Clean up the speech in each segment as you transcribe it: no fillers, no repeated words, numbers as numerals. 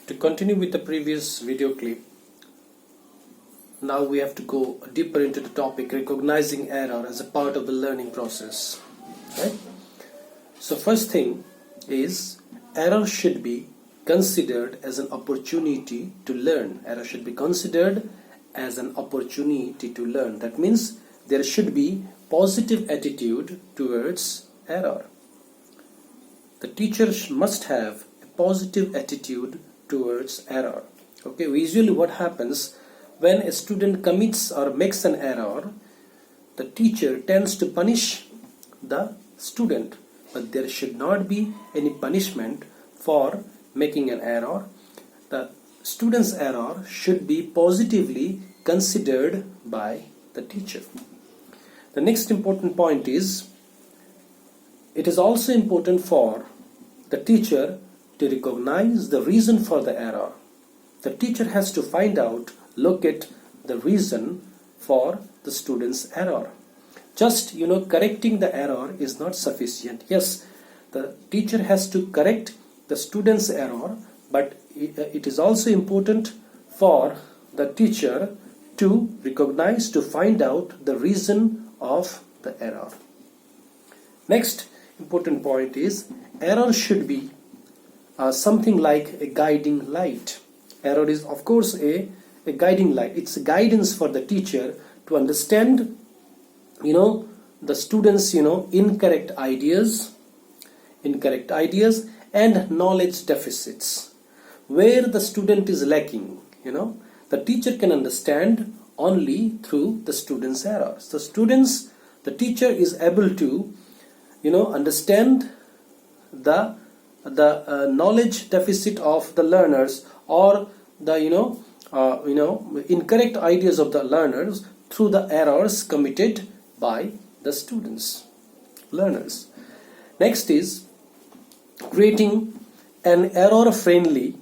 To continue with the previous video clip, now we have to go deeper into the topic recognizing error as a part of the learning process. Right? So first thing is error should be considered as an opportunity to learn. Error should be considered as an opportunity to learn. That means there should be positive attitude towards error. The teacher must have a positive attitude towards error. Okay, usually what happens when a student commits or makes an error, the teacher tends to punish the student, but there should not be any punishment for making an error. The student's error should be positively considered by the teacher. The next important point is it is also important for the teacher to recognize the reason for the error. The teacher has to find out, locate the reason for the student's error. Just, correcting the error is not sufficient. Yes, the teacher has to correct the student's error, but it is also important for the teacher to recognize, to find out the reason of the error. Next important point is error should be something like a guiding light. Error is of course a guiding light. It's a guidance for the teacher to understand the students incorrect ideas and knowledge deficits. Where the student is lacking, the teacher can understand only through the student's errors. The teacher is able to understand the knowledge deficit of the learners or the incorrect ideas of the learners through the errors committed by the learners. Next is creating an error-friendly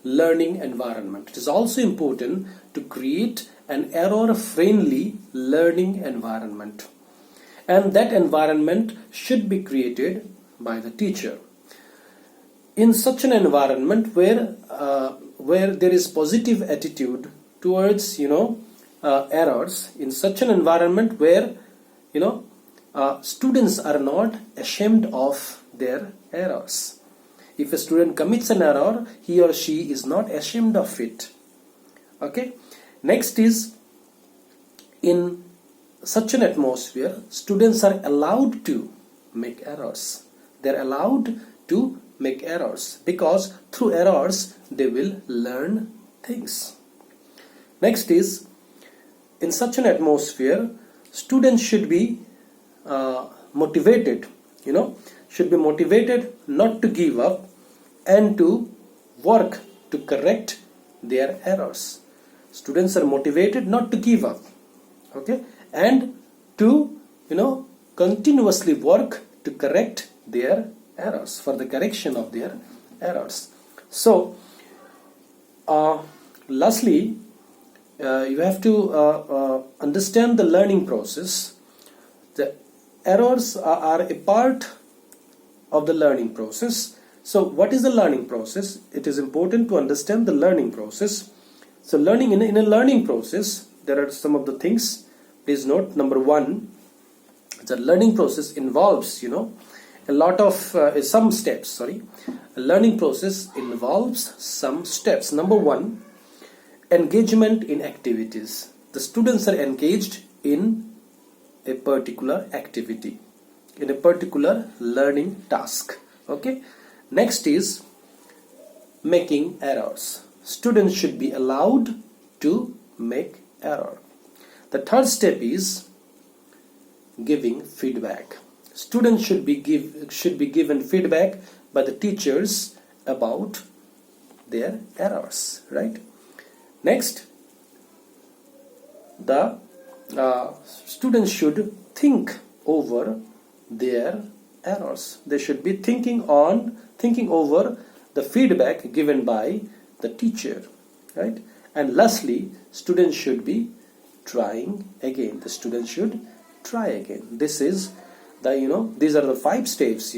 learning environment. It is also important to create an error-friendly learning environment, and that environment should be created by the teacher. In such an environment where there is positive attitude towards errors, in such an environment where students are not ashamed of their errors. If a student commits an error, he or she is not ashamed of it. Okay. Next is, in such an atmosphere, students are allowed to make errors. They're allowed to make errors because through errors they will learn things. Next is, in such an atmosphere, students should be motivated, not to give up and to work to correct their errors. Students are motivated not to give up, okay, and to continuously work to correct their errors, for the correction of their errors. So lastly, you have to understand the learning process. The errors are a part of the learning process. So what is the learning process? It is important to understand the learning process. So learning in a learning process, there are some of the things. Please note, number one, the learning process involves a lot of some steps. A learning process involves some steps. Number one, engagement in activities. The students are engaged in a particular activity, in a particular learning task. Okay. Next is making errors. Students should be allowed to make error. The third step is giving feedback. Students should be given feedback by the teachers about their errors, right? Next, the students should think over their errors. They should be thinking over the feedback given by the teacher, right? And lastly, students should be trying again. The students should try again. This is these are the 5 steps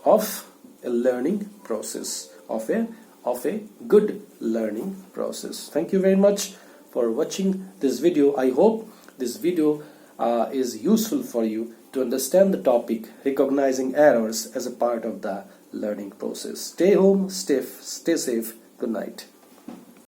of a learning process, of a of a good learning process. Thank you very much for watching this video. I hope this video is useful for you to understand the topic recognizing errors as a part of the learning process. Stay home, stay safe. Good night.